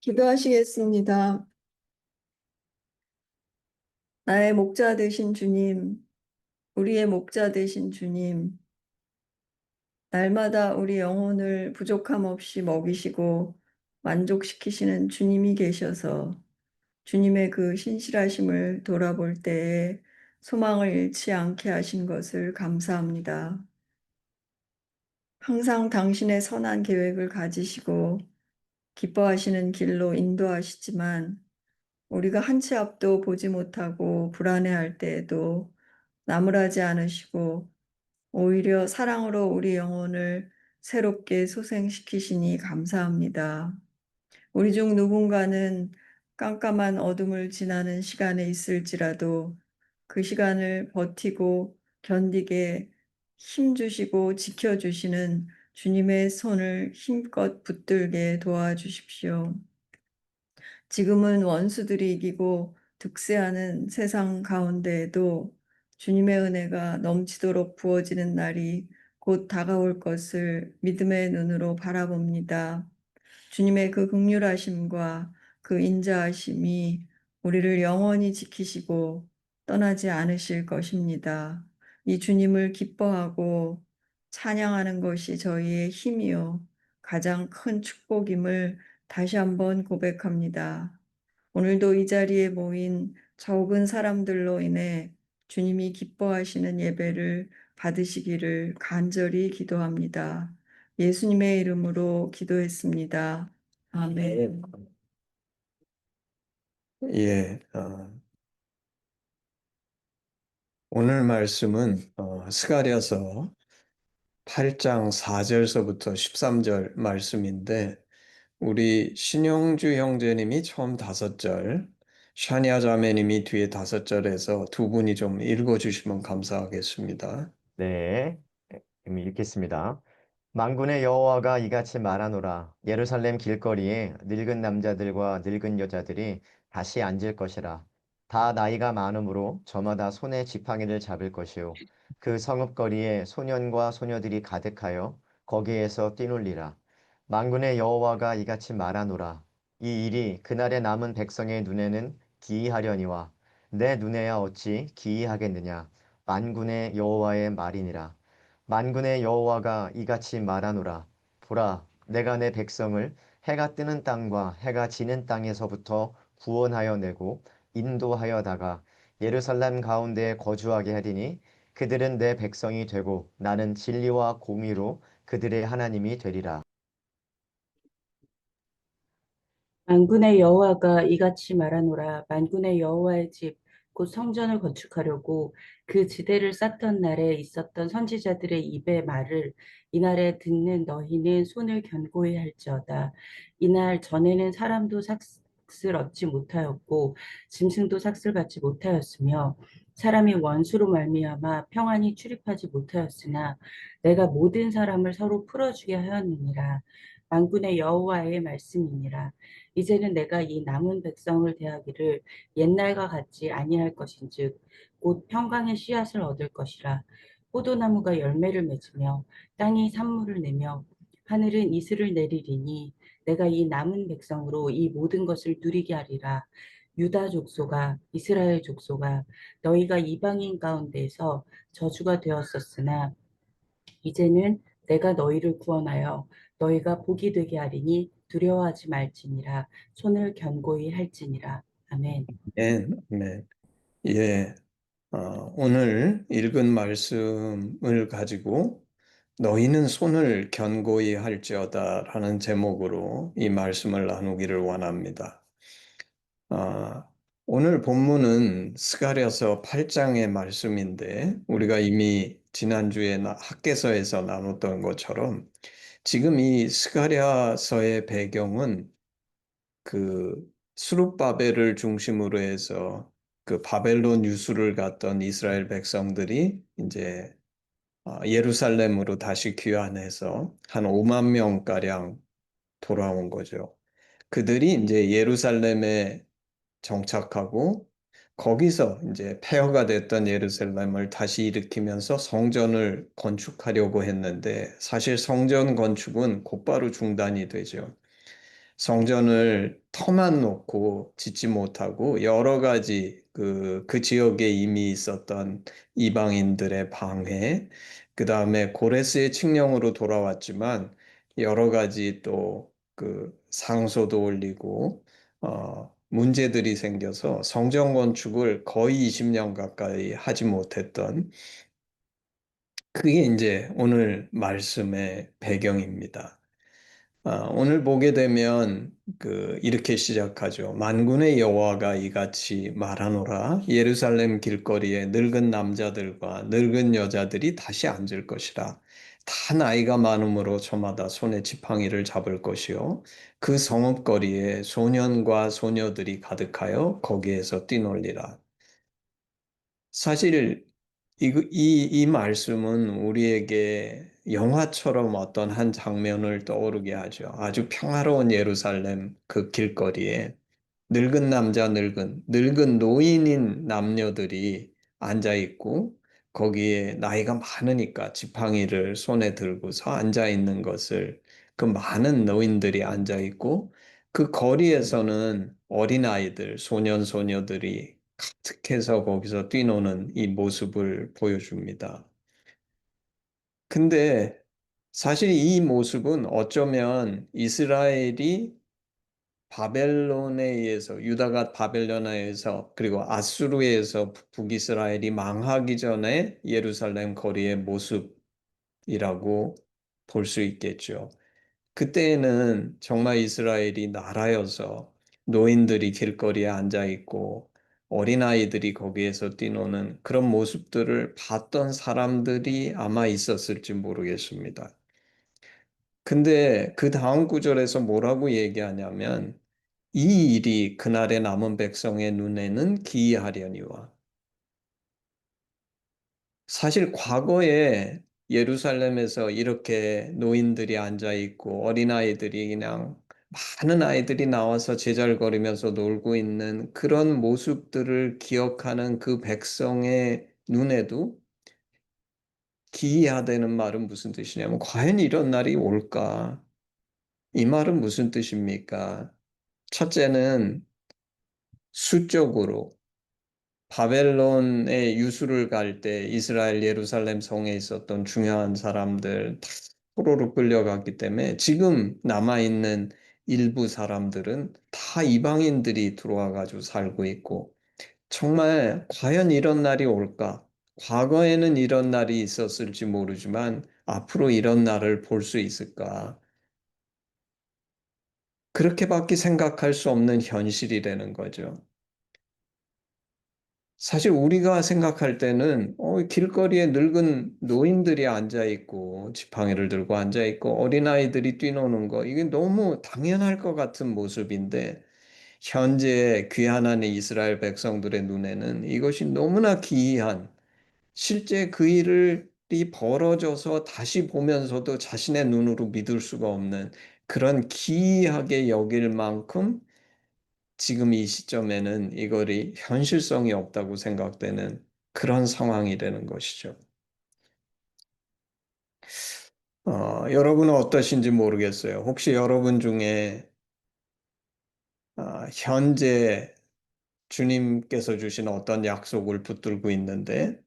기도하시겠습니다. 나의 목자 되신 주님, 우리의 목자 되신 주님, 날마다 우리 영혼을 부족함 없이 먹이시고 만족시키시는 주님이 계셔서 주님의 그 신실하심을 돌아볼 때에 소망을 잃지 않게 하신 것을 감사합니다. 항상 당신의 선한 계획을 가지시고 기뻐하시는 길로 인도하시지만 우리가 한 치 앞도 보지 못하고 불안해할 때에도 나무라지 않으시고 오히려 사랑으로 우리 영혼을 새롭게 소생시키시니 감사합니다. 우리 중 누군가는 깜깜한 어둠을 지나는 시간에 있을지라도 그 시간을 버티고 견디게 힘주시고 지켜주시는 주님의 손을 힘껏 붙들게 도와주십시오. 지금은 원수들이 이기고 득세하는 세상 가운데에도 주님의 은혜가 넘치도록 부어지는 날이 곧 다가올 것을 믿음의 눈으로 바라봅니다. 주님의 그 긍휼하심과 그 인자하심이 우리를 영원히 지키시고 떠나지 않으실 것입니다. 이 주님을 기뻐하고 찬양하는 것이 저희의 힘이요 가장 큰 축복임을 다시 한번 고백합니다. 오늘도 이 자리에 모인 적은 사람들로 인해 주님이 기뻐하시는 예배를 받으시기를 간절히 기도합니다. 예수님의 이름으로 기도했습니다. 아멘. 예, 오늘 말씀은 스가랴서 8장 4절서부터 13절 말씀인데 우리 신용주 형제님이 처음 5절, 샤니아 자매님이 뒤에 5절에서 두 분이 좀 읽어주시면 감사하겠습니다. 네, 읽겠습니다. 만군의 여호와가 이같이 말하노라. 예루살렘 길거리에 늙은 남자들과 늙은 여자들이 다시 앉을 것이라. 다 나이가 많으므로 저마다 손에 지팡이를 잡을 것이요. 그 성읍거리에 소년과 소녀들이 가득하여 거기에서 뛰놀리라. 만군의 여호와가 이같이 말하노라. 이 일이 그날에 남은 백성의 눈에는 기이하려니와 내 눈에야 어찌 기이하겠느냐. 만군의 여호와의 말이니라. 만군의 여호와가 이같이 말하노라. 보라, 내가 내 백성을 해가 뜨는 땅과 해가 지는 땅에서부터 구원하여 내고 인도하여다가 예루살렘 가운데에 거주하게 하리니 그들은 내 백성이 되고 나는 진리와 공의로 그들의 하나님이 되리라. 만군의 여호와가 이같이 말하노라. 만군의 여호와의 집 곧 성전을 건축하려고 그 지대를 쌓던 날에 있었던 선지자들의 입의 말을 이날에 듣는 너희는 손을 견고히 할지어다. 이날 전에는 사람도 삭슬 얻지 못하였고 짐승도 삭슬 받지 못하였으며 사람이 원수로 말미암아 평안히 출입하지 못하였으나 내가 모든 사람을 서로 풀어주게 하였느니라. 만군의 여호와의 말씀이니라. 이제는 내가 이 남은 백성을 대하기를 옛날과 같지 아니할 것인즉 곧 평강의 씨앗을 얻을 것이라. 포도나무가 열매를 맺으며 땅이 산물을 내며 하늘은 이슬을 내리리니 내가 이 남은 백성으로 이 모든 것을 누리게 하리라. 유다 족속아 이스라엘 족속아 너희가 이방인 가운데에서 저주가 되었었으나 이제는 내가 너희를 구원하여 너희가 복이 되게 하리니 두려워하지 말지니라. 손을 견고히 할지니라. 아멘. 네, 네. 예, 오늘 읽은 말씀을 가지고 너희는 손을 견고히 할지어다라는 제목으로 이 말씀을 나누기를 원합니다. 아, 오늘 본문은 스가랴서 8장의 말씀인데 우리가 이미 지난주에 학개서에서 나눴던 것처럼 지금 이 스가랴서의 배경은 그 수룹바벨을 중심으로 해서 그 바벨론 유수를 갔던 이스라엘 백성들이 이제 예루살렘으로 다시 귀환해서 한 5만 명가량 돌아온 거죠. 그들이 이제 예루살렘에 정착하고 거기서 이제 폐허가 됐던 예루살렘을 다시 일으키면서 성전을 건축하려고 했는데 사실 성전 건축은 곧바로 중단이 되죠. 성전을 터만 놓고 짓지 못하고 여러 가지 그 지역에 이미 있었던 이방인들의 방해, 그 다음에 고레스의 칙령으로 돌아왔지만 여러 가지 또 그 상소도 올리고 문제들이 생겨서 성전 건축을 거의 20년 가까이 하지 못했던 그게 이제 오늘 말씀의 배경입니다. 오늘 보게 되면 이렇게 시작하죠. 만군의 여호와가 이같이 말하노라. 예루살렘 길거리에 늙은 남자들과 늙은 여자들이 다시 앉을 것이라. 다 나이가 많음으로 저마다 손에 지팡이를 잡을 것이요. 그 성읍거리에 소년과 소녀들이 가득하여 거기에서 뛰놀리라. 사실 이 말씀은 우리에게 영화처럼 어떤 한 장면을 떠오르게 하죠. 아주 평화로운 예루살렘 그 길거리에 늙은 남자, 늙은 노인인 남녀들이 앉아 있고 거기에 나이가 많으니까 지팡이를 손에 들고서 앉아 있는 것을 그 많은 노인들이 앉아 있고 그 거리에서는 어린아이들, 소년, 소녀들이 가득해서 거기서 뛰노는 이 모습을 보여줍니다. 근데 사실 이 모습은 어쩌면 이스라엘이 바벨론에 의해서 유다가 바벨론에 의해서 그리고 아수르에 의해서 북이스라엘이 망하기 전에 예루살렘 거리의 모습이라고 볼 수 있겠죠. 그때에는 정말 이스라엘이 나라여서 노인들이 길거리에 앉아 있고 어린아이들이 거기에서 뛰노는 그런 모습들을 봤던 사람들이 아마 있었을지 모르겠습니다. 근데 그 다음 구절에서 뭐라고 얘기하냐면 이 일이 그날의 남은 백성의 눈에는 기이하려니와 사실 과거에 예루살렘에서 이렇게 노인들이 앉아 있고 어린아이들이 그냥 많은 아이들이 나와서 제잘거리면서 놀고 있는 그런 모습들을 기억하는 그 백성의 눈에도 기이하다는 말은 무슨 뜻이냐면 과연 이런 날이 올까? 이 말은 무슨 뜻입니까? 첫째는 수적으로 바벨론의 유수를 갈 때 이스라엘 예루살렘 성에 있었던 중요한 사람들 다 포로로 끌려갔기 때문에 지금 남아있는 일부 사람들은 다 이방인들이 들어와 가지고 살고 있고 정말 과연 이런 날이 올까? 과거에는 이런 날이 있었을지 모르지만 앞으로 이런 날을 볼 수 있을까? 그렇게밖에 생각할 수 없는 현실이라는 거죠. 사실 우리가 생각할 때는 길거리에 늙은 노인들이 앉아 있고 지팡이를 들고 앉아 있고 어린아이들이 뛰노는 거 이게 너무 당연할 것 같은 모습인데 현재 귀환하는 이스라엘 백성들의 눈에는 이것이 너무나 기이한 실제 그 일이 벌어져서 다시 보면서도 자신의 눈으로 믿을 수가 없는 그런 기이하게 여길 만큼 지금 이 시점에는 이거리 현실성이 없다고 생각되는 그런 상황이 되는 것이죠. 여러분은 어떠신지 모르겠어요. 혹시 여러분 중에 현재 주님께서 주신 어떤 약속을 붙들고 있는데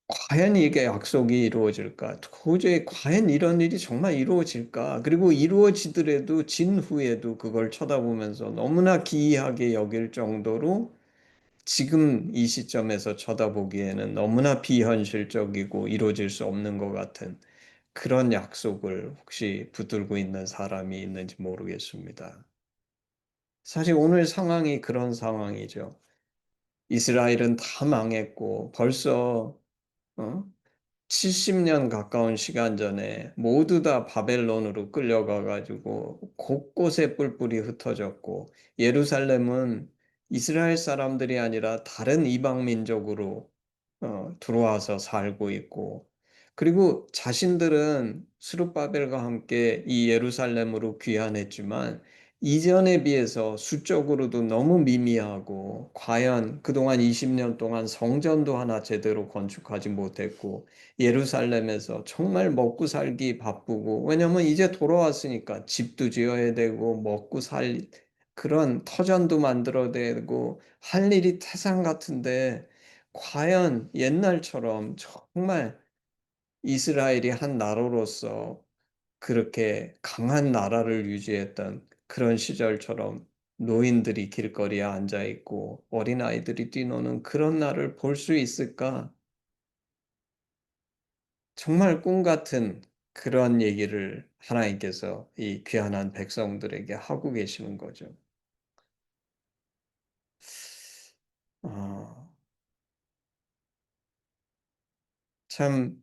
과연 이게 약속이 이루어질까? 도저히 과연 이런 일이 정말 이루어질까? 그리고 이루어지더라도 진 후에도 그걸 쳐다보면서 너무나 기이하게 여길 정도로 지금 이 시점에서 쳐다보기에는 너무나 비현실적이고 이루어질 수 없는 것 같은 그런 약속을 혹시 붙들고 있는 사람이 있는지 모르겠습니다. 사실 오늘 상황이 그런 상황이죠. 이스라엘은 다 망했고 벌써 어? 70년 가까운 시간 전에 모두 다 바벨론으로 끌려가 가지고 곳곳에 뿔뿔이 흩어졌고 예루살렘은 이스라엘 사람들이 아니라 다른 이방 민족으로 들어와서 살고 있고 그리고 자신들은 스룹바벨과 함께 이 예루살렘으로 귀환했지만 이전에 비해서 수적으로도 너무 미미하고 과연 그동안 20년 동안 성전도 하나 제대로 건축하지 못했고 예루살렘에서 정말 먹고 살기 바쁘고 왜냐면 이제 돌아왔으니까 집도 지어야 되고 먹고 살 그런 터전도 만들어야 되고 할 일이 태산 같은데 과연 옛날처럼 정말 이스라엘이 한 나라로서 그렇게 강한 나라를 유지했던 그런 시절처럼 노인들이 길거리에 앉아 있고 어린아이들이 뛰노는 그런 날을 볼 수 있을까? 정말 꿈 같은 그런 얘기를 하나님께서 이 귀한한 백성들에게 하고 계시는 거죠. 아, 참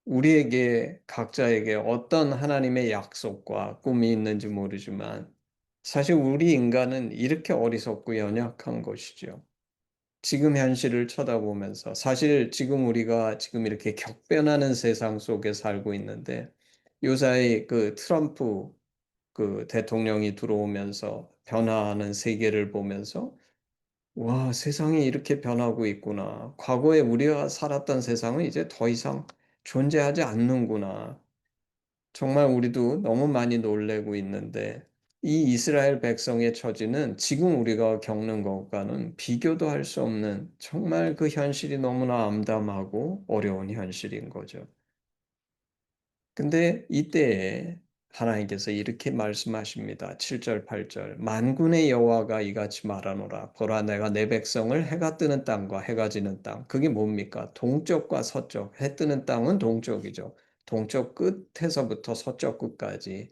우리에게 각자에게 어떤 하나님의 약속과 꿈이 있는지 모르지만 사실 우리 인간은 이렇게 어리석고 연약한 것이죠. 지금 현실을 쳐다보면서 사실 지금 우리가 지금 이렇게 격변하는 세상 속에 살고 있는데 요사이 그 트럼프 그 대통령이 들어오면서 변화하는 세계를 보면서 와, 세상이 이렇게 변하고 있구나. 과거에 우리가 살았던 세상은 이제 더 이상 존재하지 않는구나. 정말 우리도 너무 많이 놀래고 있는데 이 이스라엘 백성의 처지는 지금 우리가 겪는 것과는 비교도 할 수 없는 정말 그 현실이 너무나 암담하고 어려운 현실인 거죠. 근데 이때에 하나님께서 이렇게 말씀하십니다. 7절, 8절. 만군의 여호와가 이같이 말하노라. 보라, 내가 내 백성을 해가 뜨는 땅과 해가 지는 땅. 그게 뭡니까? 동쪽과 서쪽. 해 뜨는 땅은 동쪽이죠. 동쪽 끝에서부터 서쪽 끝까지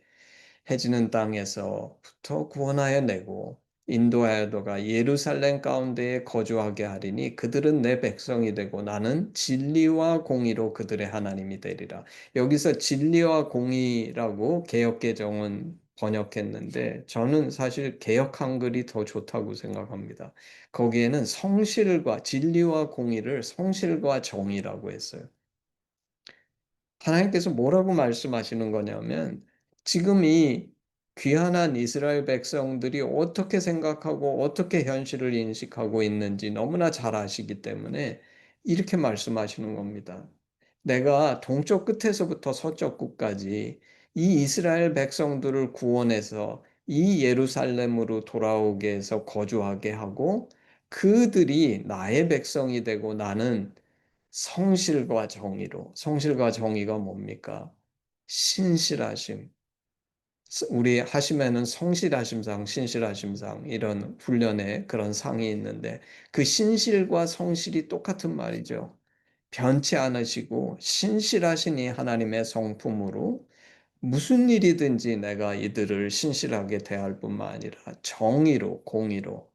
해지는 땅에서부터 구원하여 내고 인도하여 너가 예루살렘 가운데에 거주하게 하리니 그들은 내 백성이 되고 나는 진리와 공의로 그들의 하나님이 되리라. 여기서 진리와 공의라고 개역개정은 번역했는데 저는 사실 개역 한글이 더 좋다고 생각합니다. 거기에는 성실과 진리와 공의를 성실과 정의라고 했어요. 하나님께서 뭐라고 말씀하시는 거냐면 지금 이 귀한한 이스라엘 백성들이 어떻게 생각하고 어떻게 현실을 인식하고 있는지 너무나 잘 아시기 때문에 이렇게 말씀하시는 겁니다. 내가 동쪽 끝에서부터 서쪽 끝까지 이 이스라엘 백성들을 구원해서 이 예루살렘으로 돌아오게 해서 거주하게 하고 그들이 나의 백성이 되고 나는 성실과 정의로, 성실과 정의가 뭡니까? 신실하심. 우리 하심에는 성실하심상, 신실하심상 이런 훈련의 그런 상이 있는데 그 신실과 성실이 똑같은 말이죠. 변치 않으시고 신실하신 이 하나님의 성품으로 무슨 일이든지 내가 이들을 신실하게 대할 뿐만 아니라 정의로, 공의로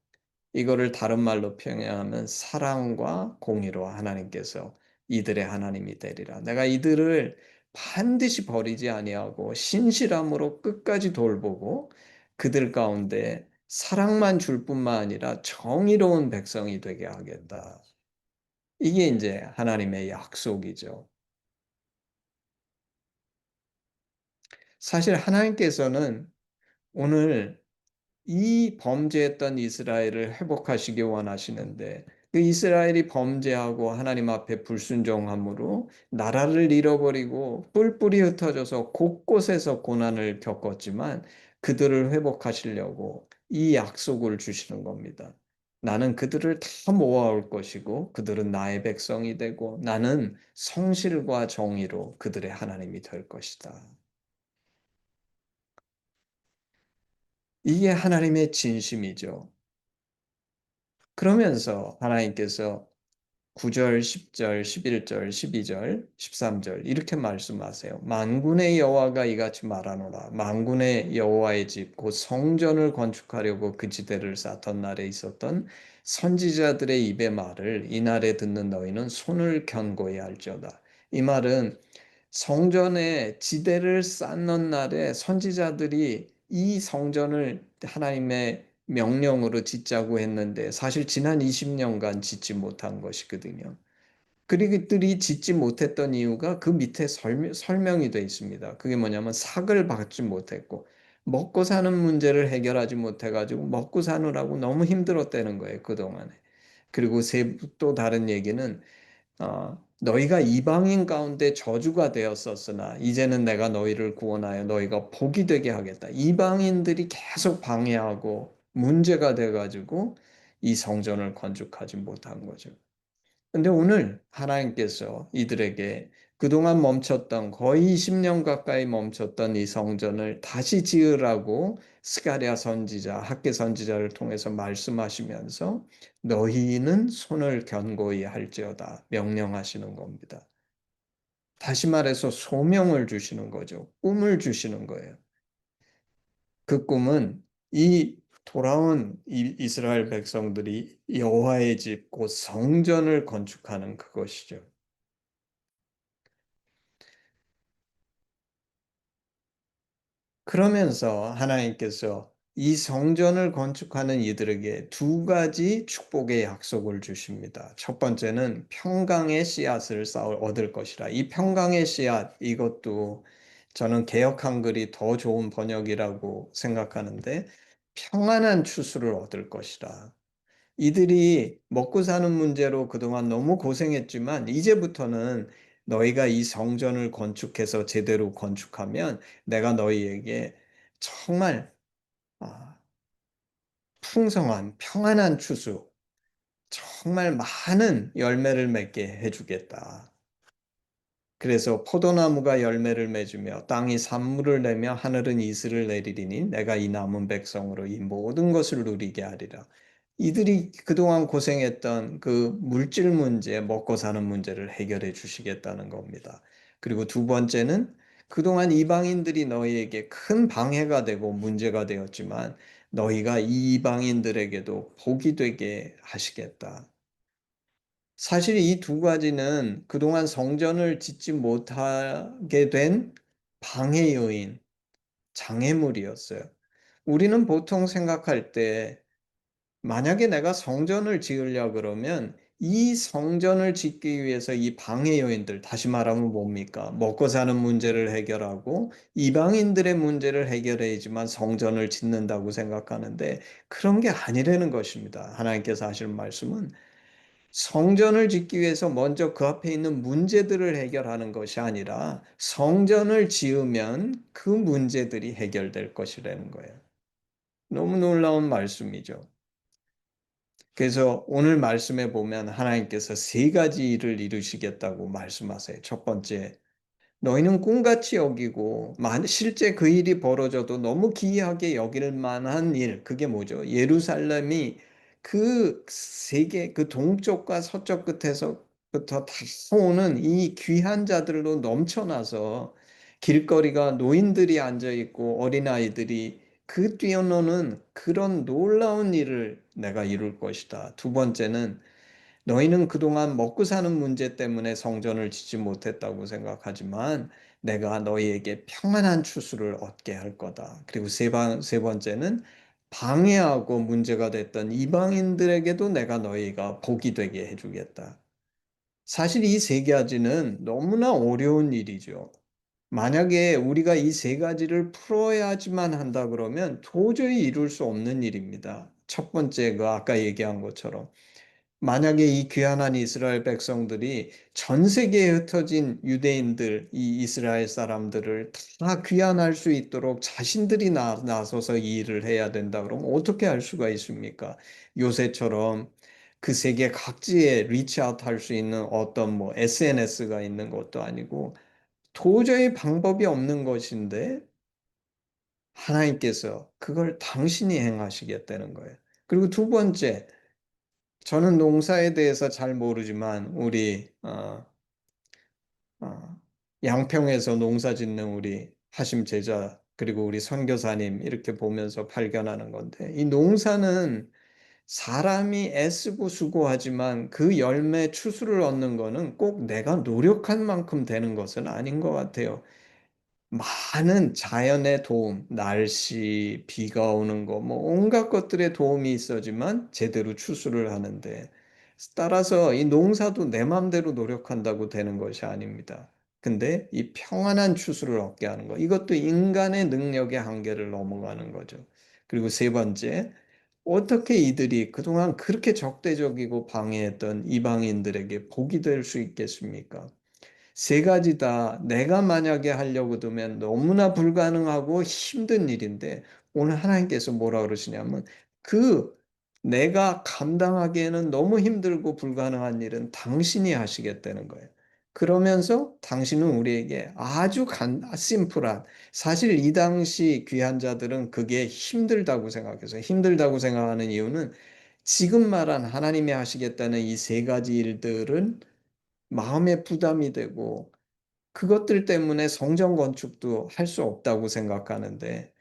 이거를 다른 말로 표현하면 사랑과 공의로 하나님께서 이들의 하나님이 되리라. 내가 이들을 반드시 버리지 아니하고 신실함으로 끝까지 돌보고 그들 가운데 사랑만 줄 뿐만 아니라 정의로운 백성이 되게 하겠다. 이게 이제 하나님의 약속이죠. 사실 하나님께서는 오늘 이 범죄했던 이스라엘을 회복하시기 원하시는데 그 이스라엘이 범죄하고 하나님 앞에 불순종함으로 나라를 잃어버리고 뿔뿔이 흩어져서 곳곳에서 고난을 겪었지만 그들을 회복하시려고 이 약속을 주시는 겁니다. 나는 그들을 다 모아올 것이고 그들은 나의 백성이 되고 나는 성실과 정의로 그들의 하나님이 될 것이다. 이게 하나님의 진심이죠. 그러면서 하나님께서 9절, 10절, 11절, 12절, 13절 이렇게 말씀하세요. 만군의 여호와가 이같이 말하노라. 만군의 여호와의 집, 곧 성전을 건축하려고 그 지대를 쌓던 날에 있었던 선지자들의 입의 말을 이날에 듣는 너희는 손을 견고히 할지어다. 이 말은 성전의 지대를 쌓는 날에 선지자들이 이 성전을 하나님의 명령으로 짓자고 했는데 사실 지난 20년간 짓지 못한 것이거든요. 그들이 짓지 못했던 이유가 그 밑에 설명이 되어 있습니다. 그게 뭐냐면 삭을 받지 못했고 먹고 사는 문제를 해결하지 못해가지고 먹고 사느라고 너무 힘들었다는 거예요, 그동안에. 그리고 또 다른 얘기는 너희가 이방인 가운데 저주가 되었었으나 이제는 내가 너희를 구원하여 너희가 복이 되게 하겠다. 이방인들이 계속 방해하고 문제가 돼가지고 이 성전을 건축하지 못한 거죠. 근데 오늘 하나님께서 이들에게 그동안 멈췄던 거의 20년 가까이 멈췄던 이 성전을 다시 지으라고 스가랴 선지자, 학개 선지자를 통해서 말씀하시면서 너희는 손을 견고히 할지어다 명령하시는 겁니다. 다시 말해서 소명을 주시는 거죠. 꿈을 주시는 거예요. 그 꿈은 이 돌아온 이스라엘 백성들이 여호와의 집, 곧 성전을 건축하는 그것이죠. 그러면서 하나님께서 이 성전을 건축하는 이들에게 두 가지 축복의 약속을 주십니다. 첫 번째는 평강의 씨앗을 얻을 것이라. 이 평강의 씨앗, 이것도 저는 개역 한글이 더 좋은 번역이라고 생각하는데 평안한 추수를 얻을 것이라. 이들이 먹고 사는 문제로 그동안 너무 고생했지만 이제부터는 너희가 이 성전을 건축해서 제대로 건축하면 내가 너희에게 정말 아, 풍성한 평안한 추수, 정말 많은 열매를 맺게 해주겠다. 그래서 포도나무가 열매를 맺으며 땅이 산물을 내며 하늘은 이슬을 내리리니 내가 이 남은 백성으로 이 모든 것을 누리게 하리라. 이들이 그동안 고생했던 그 물질 문제, 먹고 사는 문제를 해결해 주시겠다는 겁니다. 그리고 두 번째는 그동안 이방인들이 너희에게 큰 방해가 되고 문제가 되었지만 너희가 이 이방인들에게도 복이 되게 하시겠다. 사실 이 두 가지는 그동안 성전을 짓지 못하게 된 방해 요인, 장애물이었어요. 우리는 보통 생각할 때 만약에 내가 성전을 지으려 그러면 이 성전을 짓기 위해서 이 방해 요인들, 다시 말하면 뭡니까? 먹고 사는 문제를 해결하고 이방인들의 문제를 해결해야지만 성전을 짓는다고 생각하는데 그런 게 아니라는 것입니다. 하나님께서 하시는 말씀은 성전을 짓기 위해서 먼저 그 앞에 있는 문제들을 해결하는 것이 아니라 성전을 지으면 그 문제들이 해결될 것이라는 거예요. 너무 놀라운 말씀이죠. 그래서 오늘 말씀에 보면 하나님께서 세 가지 일을 이루시겠다고 말씀하세요. 첫 번째, 너희는 꿈같이 여기고 실제 그 일이 벌어져도 너무 기이하게 여길 만한 일, 그게 뭐죠? 예루살렘이 그 세계 그 동쪽과 서쪽 끝에서부터 다 오는 이 귀한 자들로 넘쳐나서 길거리가 노인들이 앉아 있고 어린아이들이 그 뛰어노는 그런 놀라운 일을 내가 이룰 것이다. 두 번째는 너희는 그동안 먹고 사는 문제 때문에 성전을 짓지 못했다고 생각하지만 내가 너희에게 평안한 추수를 얻게 할 거다. 그리고 세 번째는 방해하고 문제가 됐던 이방인들에게도 내가 너희가 복이 되게 해주겠다. 사실 이 세 가지는 너무나 어려운 일이죠. 만약에 우리가 이 세 가지를 풀어야지만 한다 그러면 도저히 이룰 수 없는 일입니다. 첫 번째, 그 아까 얘기한 것처럼 만약에 이 귀환한 이스라엘 백성들이 전 세계에 흩어진 유대인들, 이 이스라엘 사람들을 다 귀환할 수 있도록 자신들이 나서서 이 일을 해야 된다 그러면 어떻게 할 수가 있습니까? 요새처럼 그 세계 각지에 리치아웃 할 수 있는 어떤 뭐 SNS가 있는 것도 아니고 도저히 방법이 없는 것인데 하나님께서 그걸 당신이 행하시겠다는 거예요. 그리고 두 번째, 저는 농사에 대해서 잘 모르지만 우리 양평에서 농사 짓는 우리 하심 제자 그리고 우리 선교사님 이렇게 보면서 발견하는 건데 이 농사는 사람이 애쓰고 수고하지만 그 열매 추수를 얻는 거는 꼭 내가 노력한 만큼 되는 것은 아닌 것 같아요. 많은 자연의 도움, 날씨, 비가 오는 거, 뭐 온갖 것들의 도움이 있어지만 제대로 추수를 하는데 따라서 이 농사도 내 맘대로 노력한다고 되는 것이 아닙니다. 근데 이 평안한 추수를 얻게 하는 거. 이것도 인간의 능력의 한계를 넘어가는 거죠. 그리고 세 번째, 어떻게 이들이 그동안 그렇게 적대적이고 방해했던 이방인들에게 복이 될 수 있겠습니까? 세 가지 다 내가 만약에 하려고 들면 너무나 불가능하고 힘든 일인데 오늘 하나님께서 뭐라 그러시냐면 그 내가 감당하기에는 너무 힘들고 불가능한 일은 당신이 하시겠다는 거예요. 그러면서 당신은 우리에게 아주 심플한 사실 이 당시 귀한 자들은 그게 힘들다고 생각해서 힘들다고 생각하는 이유는 지금 말한 하나님이 하시겠다는 이 세 가지 일들은 마음에 부담이 되고 그것들 때문에 성전 건축도 할 수 없다고 생각하는데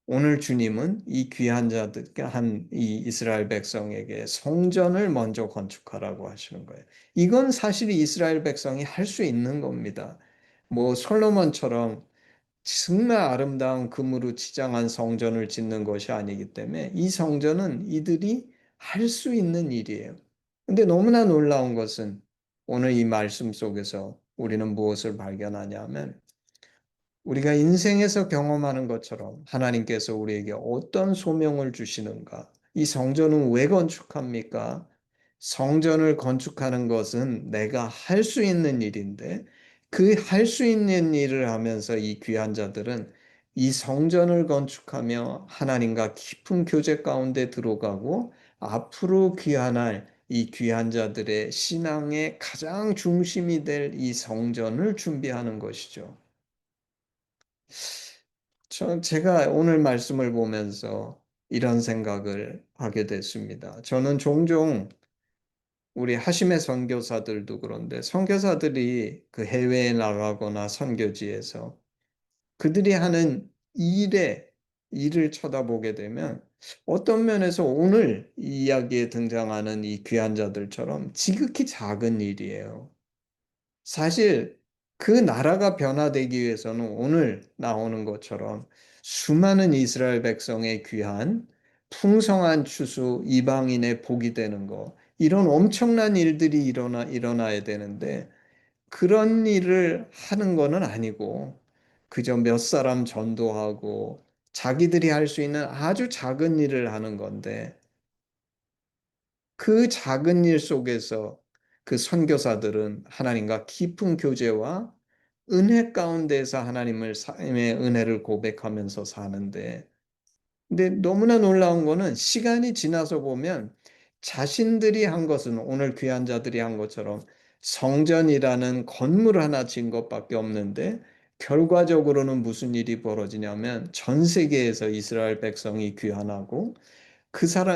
오늘 주님은 이 귀한 자들 한 이 이스라엘 백성에게 성전을 먼저 건축하라고 하시는 거예요. 이건 사실 이스라엘 백성이 할 수 있는 겁니다. 뭐 솔로몬처럼 정말 아름다운 금으로 치장한 성전을 짓는 것이 아니기 때문에 이 성전은 이들이 할 수 있는 일이에요. 근데 너무나 놀라운 것은 오늘 이 말씀 속에서 우리는 무엇을 발견하냐면 우리가 인생에서 경험하는 것처럼 하나님께서 우리에게 어떤 소명을 주시는가? 이 성전은 왜 건축합니까? 성전을 건축하는 것은 내가 할 수 있는 일인데 그 할 수 있는 일을 하면서 이 귀한 자들은 이 성전을 건축하며 하나님과 깊은 교제 가운데 들어가고 앞으로 귀환할 이 귀한 자들의 신앙의 가장 중심이 될 이 성전을 준비하는 것이죠. 제가 오늘 말씀을 보면서 이런 생각을 하게 됐습니다. 저는 종종 우리 하심의 선교사들도 그런데 선교사들이 그 해외에 나가거나 선교지에서 그들이 하는 일을 쳐다보게 되면 어떤 면에서 오늘 이 이야기에 등장하는 이 귀한 자들처럼 지극히 작은 일이에요. 사실 그 나라가 변화되기 위해서는 오늘 나오는 것처럼 수많은 이스라엘 백성의 귀한 풍성한 추수 이방인의 복이 되는 거 이런 엄청난 일들이 일어나야 되는데 그런 일을 하는 거는 아니고 그저 몇 사람 전도하고 자기들이 할 수 있는 아주 작은 일을 하는 건데 그 작은 일 속에서 그 선교사들은 하나님과 깊은 교제와 은혜 가운데서 하나님의 은혜를 고백하면서 사는데 근데 너무나 놀라운 거는 시간이 지나서 보면 자신들이 한 것은 오늘 귀한 자들이 한 것처럼 성전이라는 건물 하나 진 것밖에 없는데 결과적으로는 무슨 일이 벌어지냐면 전 세계에서 이스라엘 백성이 귀환하고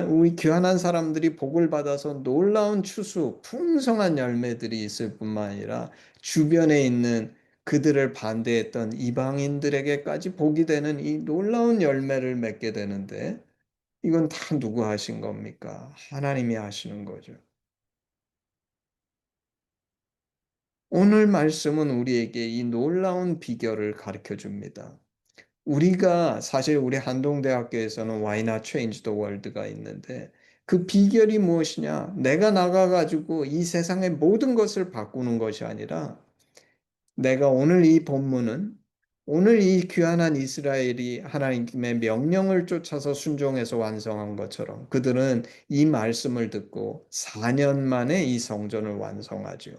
우리 귀환한 사람들이 복을 받아서 놀라운 추수, 풍성한 열매들이 있을 뿐만 아니라 주변에 있는 그들을 반대했던 이방인들에게까지 복이 되는 이 놀라운 열매를 맺게 되는데 이건 다 누구 하신 겁니까? 하나님이 하시는 거죠. 오늘 말씀은 우리에게 이 놀라운 비결을 가르쳐 줍니다. 우리가 사실 우리 한동대학교에서는 Why Not Change the World가 있는데 그 비결이 무엇이냐? 내가 나가가지고 이 세상의 모든 것을 바꾸는 것이 아니라 내가 오늘 이 본문은 오늘 이 귀환한 이스라엘이 하나님의 명령을 쫓아서 순종해서 완성한 것처럼 그들은 이 말씀을 듣고 4년 만에 이 성전을 완성하죠.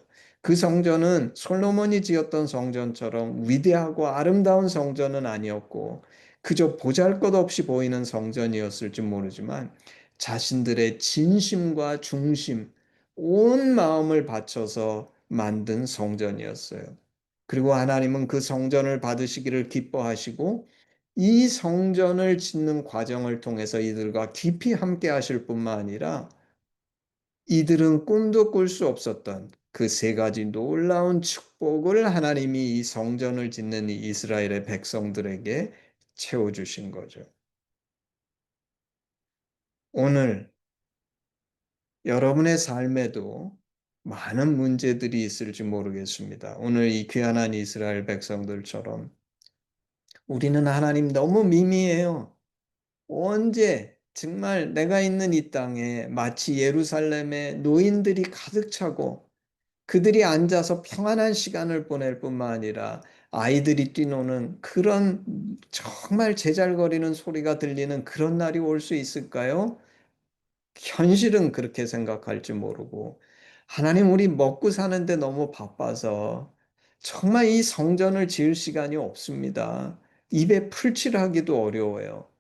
그 성전은 솔로몬이 지었던 성전처럼 위대하고 아름다운 성전은 아니었고 그저 보잘것없이 보이는 성전이었을지 모르지만 자신들의 진심과 중심, 온 마음을 바쳐서 만든 성전이었어요. 그리고 하나님은 그 성전을 받으시기를 기뻐하시고 이 성전을 짓는 과정을 통해서 이들과 깊이 함께 하실 뿐만 아니라 이들은 꿈도 꿀 수 없었던 그 세 가지 놀라운 축복을 하나님이 이 성전을 짓는 이 이스라엘의 백성들에게 채워주신 거죠. 오늘 여러분의 삶에도 많은 문제들이 있을지 모르겠습니다. 오늘 이 귀환한 이스라엘 백성들처럼 우리는 하나님 너무 미미해요. 언제 정말 내가 있는 이 땅에 마치 예루살렘에 노인들이 가득 차고 그들이 앉아서 평안한 시간을 보낼 뿐만 아니라 아이들이 뛰노는 그런 정말 제잘거리는 소리가 들리는 그런 날이 올 수 있을까요? 현실은 그렇게 생각할지 모르고 하나님 우리 먹고 사는데 너무 바빠서 정말 이 성전을 지을 시간이 없습니다. 입에 풀칠하기도 어려워요.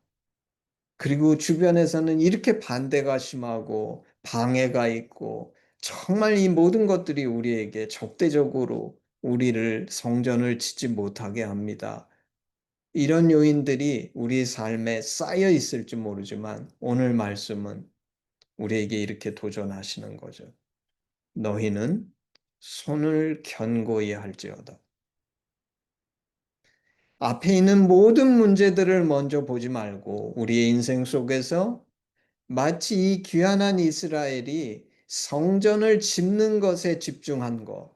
그리고 주변에서는 이렇게 반대가 심하고 방해가 있고 정말 이 모든 것들이 우리에게 적대적으로 우리를 성전을 짓지 못하게 합니다. 이런 요인들이 우리 삶에 쌓여 있을지 모르지만 오늘 말씀은 우리에게 이렇게 도전하시는 거죠. 너희는 손을 견고히 할지어다. 앞에 있는 모든 문제들을 먼저 보지 말고 우리의 인생 속에서 마치 이 귀환한 이스라엘이 성전을 짓는 것에 집중한 것.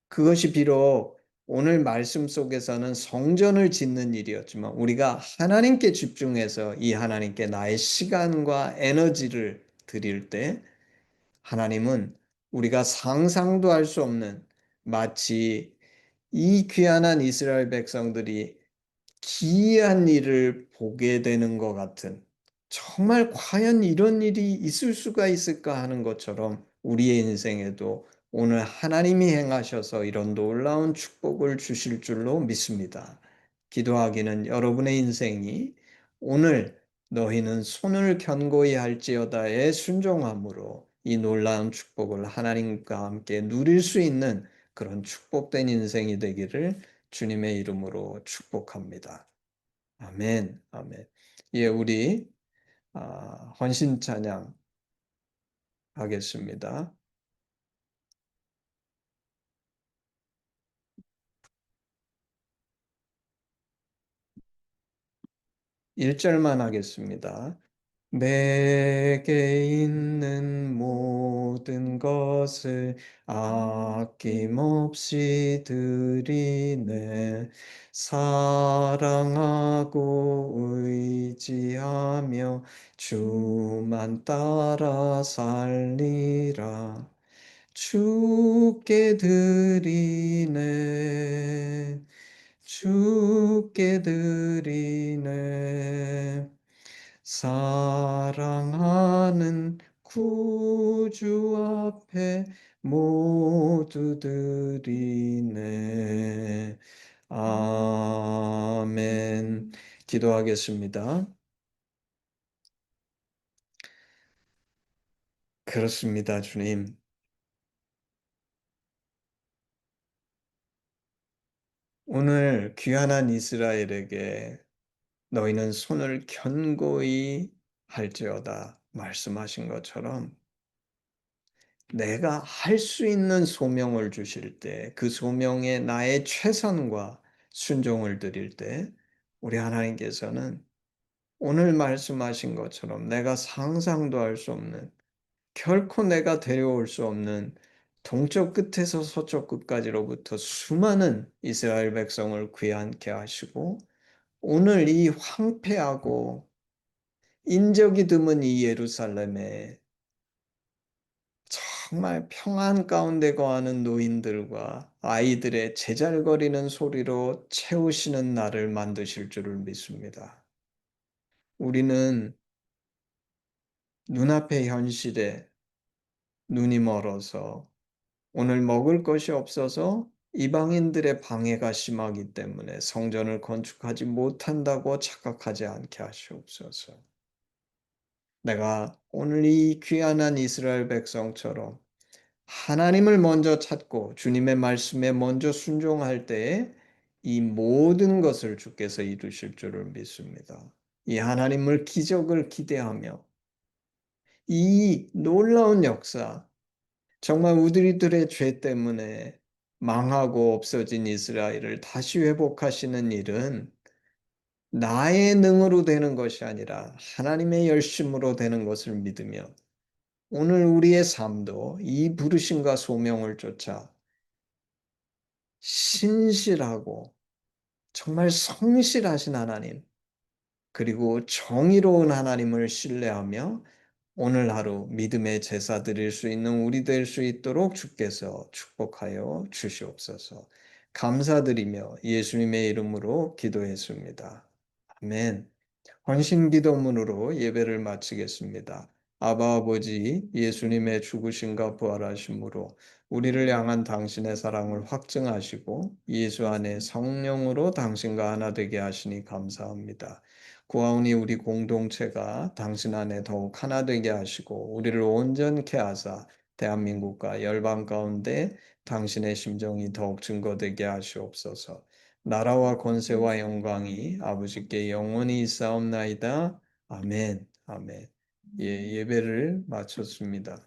그것이 비록 오늘 말씀 속에서는 성전을 짓는 일이었지만 우리가 하나님께 집중해서 이 하나님께 나의 시간과 에너지를 드릴 때 하나님은 우리가 상상도 할 수 없는 마치 이 귀환한 이스라엘 백성들이 기이한 일을 보게 되는 것 같은 정말 과연 이런 일이 있을 수가 있을까 하는 것처럼 우리의 인생에도 오늘 하나님이 행하셔서 이런 놀라운 축복을 주실 줄로 믿습니다. 기도하기는 여러분의 인생이 오늘 너희는 손을 견고히 할지어다의 순종함으로 이 놀라운 축복을 하나님과 함께 누릴 수 있는 그런 축복된 인생이 되기를 주님의 이름으로 축복합니다. 아멘, 아멘. 예, 우리 헌신 찬양 하겠습니다. 1절만 하겠습니다. 내게 있는 모든 것을 아낌없이 드리네. 사랑하고 의지하며 주만 따라 살리라. 주께 드리네. 주께 드리네. 사랑하는 구주 앞에 모두 드리네. 아멘. 기도하겠습니다. 그렇습니다, 주님. 오늘 귀환한 이스라엘에게 너희는 손을 견고히 할지어다 말씀하신 것처럼 내가 할 수 있는 소명을 주실 때 그 소명에 나의 최선과 순종을 드릴 때 우리 하나님께서는 오늘 말씀하신 것처럼 내가 상상도 할 수 없는 결코 내가 데려올 수 없는 동쪽 끝에서 서쪽 끝까지로부터 수많은 이스라엘 백성을 귀환케 하시고 오늘 이 황폐하고 인적이 드문 이 예루살렘에 정말 평안 가운데 거하는 노인들과 아이들의 제잘거리는 소리로 채우시는 날을 만드실 줄을 믿습니다. 우리는 눈앞의 현실에 눈이 멀어서 오늘 먹을 것이 없어서 이방인들의 방해가 심하기 때문에 성전을 건축하지 못한다고 착각하지 않게 하시옵소서. 내가 오늘 이 귀한한 이스라엘 백성처럼 하나님을 먼저 찾고 주님의 말씀에 먼저 순종할 때에 이 모든 것을 주께서 이루실 줄을 믿습니다. 이 하나님을 기적을 기대하며 이 놀라운 역사, 정말 우리들의 죄 때문에 망하고 없어진 이스라엘을 다시 회복하시는 일은 나의 능으로 되는 것이 아니라 하나님의 열심으로 되는 것을 믿으며 오늘 우리의 삶도 이 부르심과 소명을 쫓아 신실하고 정말 성실하신 하나님, 그리고 정의로운 하나님을 신뢰하며 오늘 하루 믿음의 제사 드릴 수 있는 우리 될 수 있도록 주께서 축복하여 주시옵소서. 감사드리며 예수님의 이름으로 기도했습니다. 아멘. 헌신 기도문으로 예배를 마치겠습니다. 아바 아버지, 예수님의 죽으심과 부활하심으로 우리를 향한 당신의 사랑을 확증하시고 예수 안에 성령으로 당신과 하나 되게 하시니 감사합니다. 구하오니 우리 공동체가 당신 안에 더욱 하나 되게 하시고 우리를 온전케 하사 대한민국과 열방 가운데 당신의 심정이 더욱 증거되게 하시옵소서. 나라와 권세와 영광이 아버지께 영원히 있사옵나이다. 아멘. 아멘. 예, 예배를 마쳤습니다.